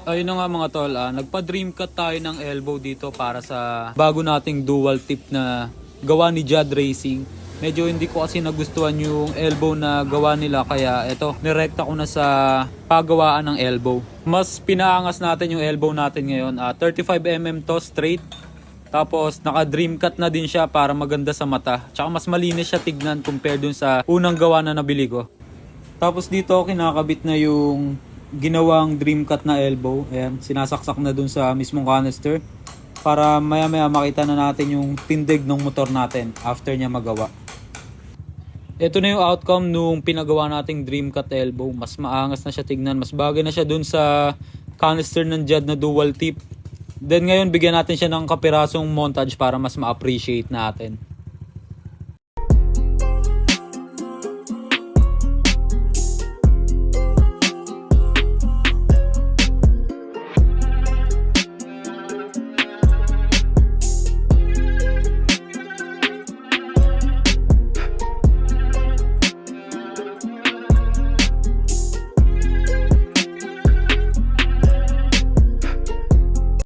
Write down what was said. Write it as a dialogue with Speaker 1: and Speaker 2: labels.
Speaker 1: Ayun na nga mga tol, nagpa-dream cut tayo ng elbow dito para sa bago nating dual tip na gawa ni Jad Racing. Medyo hindi ko kasi nagustuhan yung elbow na gawa nila, kaya eto, nirekta ko na sa pagawaan ng elbow. Mas pinaangas natin yung elbow natin ngayon. 35mm to straight. Tapos naka dream cut na din siya para maganda sa mata. Tsaka mas malinis siya tignan compare dun sa unang gawa na nabili ko. Tapos dito kinakabit na yung ginawang dream cut na elbow. Ayan, sinasaksak na dun sa mismong canister para maya maya makita na natin yung tindig ng motor natin after niya magawa. Ito na yung outcome nung pinagawa nating dream cut elbow. Mas maangas na siya tignan, mas bagay na siya dun sa canister ng Jad na dual tip. Then ngayon bigyan natin siya ng kapirasong montage para mas ma-appreciate natin.